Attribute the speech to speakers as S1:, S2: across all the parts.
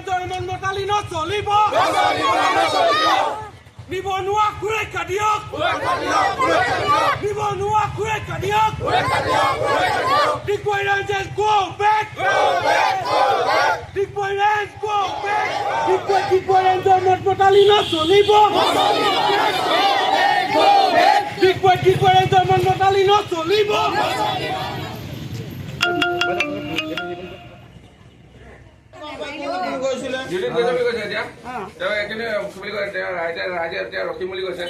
S1: জন্মতালি নচলিব নিবনুৱা সুৰক্ষা দিয়ক নিবনুৱা সুৰক্ষা দিয়ক ডিগবৈ ৰেঞ্জে go back Digboi range go back Digboi ৰেঞ্জৰ জন্মতালি নচলিব ডিগবৈ ৰেঞ্জৰ জন্মতালি নচলিব
S2: ৰখিম বুলি কৈছে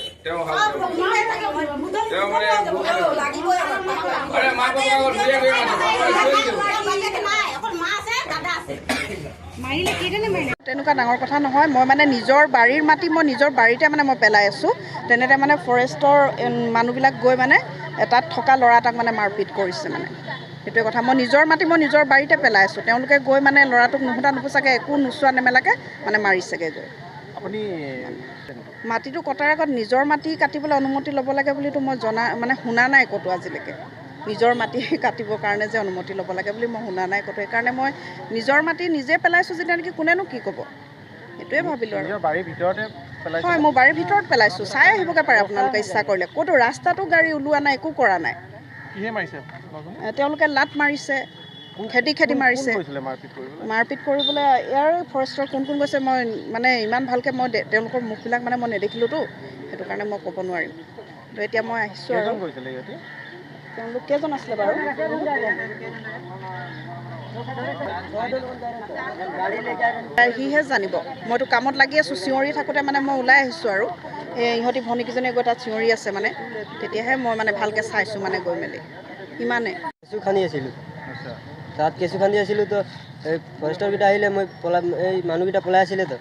S3: তেনেকুৱা ডাঙৰ কথা নহয় মই মানে নিজৰ বাৰীৰ মাটি মই নিজৰ বাৰীতে মানে মই পেলাই আছোঁ তেনেতে মানে ফৰেষ্টৰ মানুহবিলাক গৈ মানে তাত থকা ল'ৰা এটাক মানে মাৰপিট কৰিছে মানে সেইটোৱে কথা মই নিজৰ মাটি মই নিজৰ বাৰীতে পেলাই আছোঁ তেওঁলোকে গৈ মানে ল'ৰাটোক নুশুধা নুপুচাকৈ একো নোচোৱা নেমেলাকৈ মানে মাৰিছেগৈ গৈ
S4: আপুনি
S3: মাটিটো কটাৰ আগত নিজৰ মাটি কাটিবলৈ অনুমতি ল'ব লাগে বুলিতো মই মানে শুনা নাই ক'তো আজিলৈকে নিজৰ মাটি কাটিবৰ কাৰণে যে অনুমতি ল'ব লাগে বুলি মই শুনা নাই ক'তো সেইকাৰণে মই নিজৰ মাটি নিজে পেলাইছোঁ যেতিয়া নেকি কোনেনো কি ক'ব সেইটোৱে ভাবিলোঁ আৰু
S4: বাৰীৰ ভিতৰতে পেলাইছে
S3: হয় মই বাৰীৰ ভিতৰত পেলাইছোঁ চাই আহিবগৈ পাৰে আপোনালোকে ইচ্ছা কৰিলে ক'তো ৰাস্তাটো গাড়ী ওলোৱা নাই একো কৰা নাই
S4: কিহে মাৰিছে
S3: তেওঁলোকে লাট মাৰিছে খেদি মাৰিছে মাৰপিট কৰিবলৈ ইয়াৰ ফৰেষ্টৰ কোন কোন গৈছে মই মানে ইমান ভালকৈ মই তেওঁলোকৰ মুখবিলাক মানে মই নেদেখিলোঁতো সেইটো কাৰণে মই ক'ব নোৱাৰিম তো এতিয়া মই আহিছোঁ আৰু তেওঁলোক কেইজন আছিলে বাৰু সিহে জানিব মইতো কামত লাগি আছোঁ চিঞৰি থাকোঁতে মানে মই ওলাই আহিছোঁ আৰু ইহঁতি ভনীকেইজনীয়ে গৈ তাত চিঞৰি আছে মানে তেতিয়াহে মই মানে ভালকৈ চাইছোঁ মানে গৈ মেলি ইমানে
S5: কেঁচু খান্দি আছিলোঁ তাত কেঁচু খান্দি আছিলোঁ তো এই ফৰেষ্টৰকেইটা আহিলে মই এই মানুহকেইটা পলাই আছিলে তো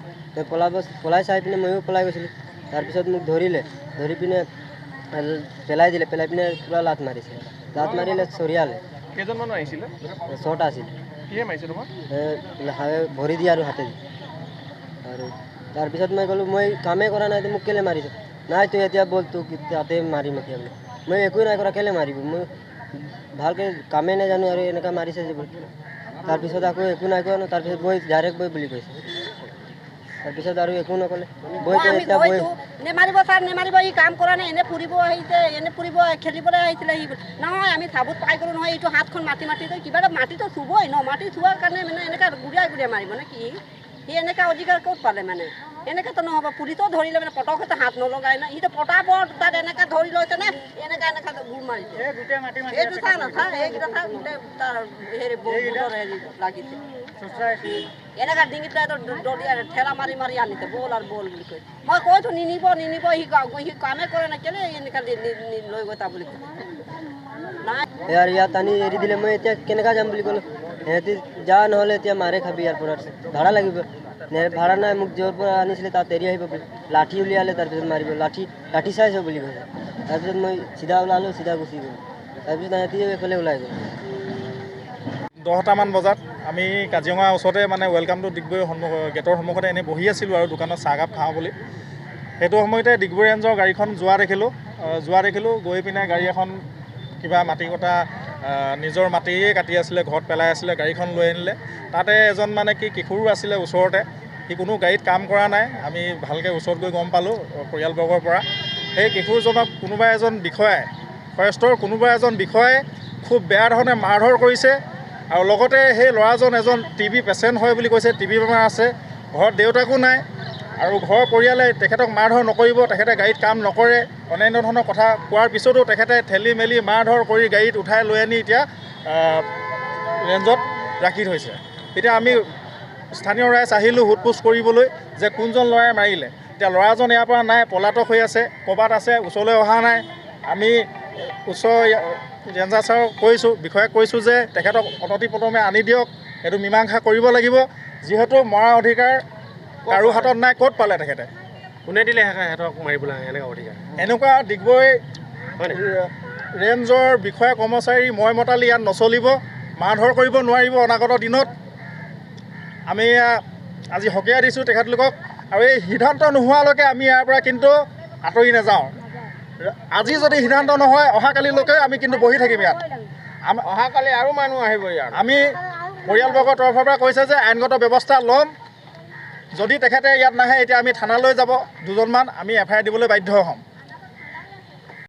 S5: পলাই চাই পিনে ময়ো পলাই গৈছিলোঁ তাৰপিছত মোক ধৰি পিনে পেলাই দিলে পেলাই পিনে পূৰা লাট মাৰিছে লাট মাৰিলে চৰিয়ালে
S4: কেইজন মানুহ আহিছিলে
S5: 6টা আছিল
S4: কিহে মাৰিছে তোমাক
S5: ভৰি দি আৰু হাতে দি আৰু তাৰপিছত মই ক'লোঁ মই কামেই কৰা নাই মোক কেলৈ মাৰিছে নাই তই এতিয়া বল তোক তাতে মাৰিম এতিয়া বোলে মই একোৱে নাই কৰা কেলৈ মাৰিব মই ভালকৈ কামেই নাজানো আৰু এনেকুৱা মাৰিছে যে তাৰপিছত আকৌ একো নাই কোৱা ন তাৰপিছত বৈ ডাইৰেক্ট বৈ বুলি কৈছে তাৰপিছত আৰু একো নক'লে বৈতো এতিয়া বৈ
S6: নেমাৰিব ছাৰ নেমাৰিব ই কাম কৰা নাই এনে ফুৰিব আহিছে এনে ফুৰিব খেলিবলৈ আহিছিলে সি নহয় আমি চাবুত পাই গ'লোঁ নহয় এইটো হাতখন মাটি তই কিবা এটা মাটিটো চুবই ন মাটি চোৱাৰ কাৰণে মানে এনেকৈ গুৰিয়াই মাৰিব নে কি সি এনেকৈ অধিকাৰ ক'ত পালে মানে এনেকৈতো নহ'ব পুলিচেও ধৰিলে মানে পটকতে হাত নলগাই না সিটো পটাপট তাত এনেকৈ ধৰি লৈছে নে এনেকৈ গুৰ মাৰিছে এইটো চাই নাচায় এইকেইটা চাই গোটেই তাৰ হেৰি হেৰি লাগিছে এনেকৈ ডিঙিত দলিয়াই ঠেলা মাৰি আনিছে বল আৰু বল বুলি কৈ মই কৈছোঁ নিনিব সি কামে কৰে নাই কেলৈ এনেকৈ লৈ গৈ তা বুলি কৈছে নাই
S5: আৰু ইয়াত আনি এৰি দিলে মই এতিয়া কেনেকৈ যাম বুলি ক'লোঁ সিহঁতি যা নহ'লে এতিয়া মাৰে খাবি ইয়াৰ পৰা ভাড়া লাগিব ভাড়া নাই মোক য'ৰ পৰা আনিছিলে তাত এৰি আহিব বুলি লাঠি উলিয়ালে তাৰপিছত মাৰিব লাঠি চাইছ বুলি কৈছে তাৰপিছত মই চিধা ওলালোঁ চিধা গুচি গ'লোঁ তাৰপিছত সিহঁতিও এইফালে ওলাই গ'ল
S4: 10টামান বজাত আমি কাজিৰঙাৰ ওচৰতে মানে ৱেলকাম টু ডিগবৈ গেটৰ সন্মুখতে এনেই বহি আছিলোঁ আৰু দোকানত চাহকাপ খাওঁ বুলি সেইটো সময়তে ডিগবৈ ৰেঞ্জৰ গাড়ীখন যোৱা দেখিলোঁ গৈ পিনে গাড়ী এখন কিবা মাটি কটা নিজৰ মাটিয়ে কাটি আছিলে ঘৰত পেলাই আছিলে গাড়ীখন লৈ আনিলে তাতে এজন মানে কি কিশোৰো আছিলে ওচৰতে সি কোনো গাড়ীত কাম কৰা নাই আমি ভালকৈ ওচৰত গৈ গম পালোঁ পৰিয়ালবৰ্গৰ পৰা সেই কিশোৰজনক ফৰেষ্টৰ কোনোবা এজন বিষয়াই খুব বেয়া ধৰণে মাৰধৰ কৰিছে আৰু লগতে সেই ল'ৰাজন এজন TB পেচেণ্ট হয় বুলি কৈছে TB বেমাৰ আছে ঘৰত দেউতাকো নাই আৰু ঘৰৰ পৰিয়ালে তেখেতক মাৰধৰ নকৰিব তেখেতে গাড়ীত কাম নকৰে অন্যান্য ধৰণৰ কথা কোৱাৰ পিছতো তেখেতে ঠেলি মেলি মাৰধৰ কৰি গাড়ীত উঠাই লৈ আনি এতিয়া ৰেঞ্জত ৰাখি থৈছে এতিয়া আমি স্থানীয় ৰাইজ আহিলোঁ সোধ-পোছ কৰিবলৈ যে কোনজন ল'ৰাই মাৰিলে এতিয়া ল'ৰাজন ইয়াৰ পৰা নাই পলাতক হৈ আছে ক'ৰবাত আছে ওচৰলৈ অহা নাই আমি ওচৰ ৰেঞ্জাৰ ছাৰক বিষয়াক কৈছোঁ যে তেখেতক অনতিপলমে আনি দিয়ক সেইটো মীমাংসা কৰিব লাগিব যিহেতু মৰাৰ অধিকাৰ কাৰো হাতত নাই ক'ত পালে তেখেতে
S7: কোনে দিলে সিহঁতক মাৰিবলৈ এনেকুৱা অধিকাৰ
S4: এনেকুৱা ডিগবৈ ৰেঞ্জৰ বিষয়া কৰ্মচাৰী মতালি ইয়াত নচলিব মাৰধৰ কৰিব নোৱাৰিব অনাগত দিনত আমি আজি সকীয়াই দিছোঁ তেখেতলোকক আৰু এই সিদ্ধান্ত নোহোৱালৈকে আমি ইয়াৰ পৰা কিন্তু আঁতৰি নাযাওঁ আজি যদি সিদ্ধান্ত নহয় অহাকালিলৈকে আমি কিন্তু বহি থাকিম ইয়াত
S7: অহাকালি আৰু মানুহ আহিব ইয়াত
S4: আমি পৰিয়ালবৰ্গৰ তৰফৰ পৰা কৈছে যে আইনগত ব্যৱস্থা ল'ম যদি তেখেতে ইয়াত নাহে এতিয়া আমি থানালৈ যাব দুজনমান আমি FIR দিবলৈ বাধ্য হ'ম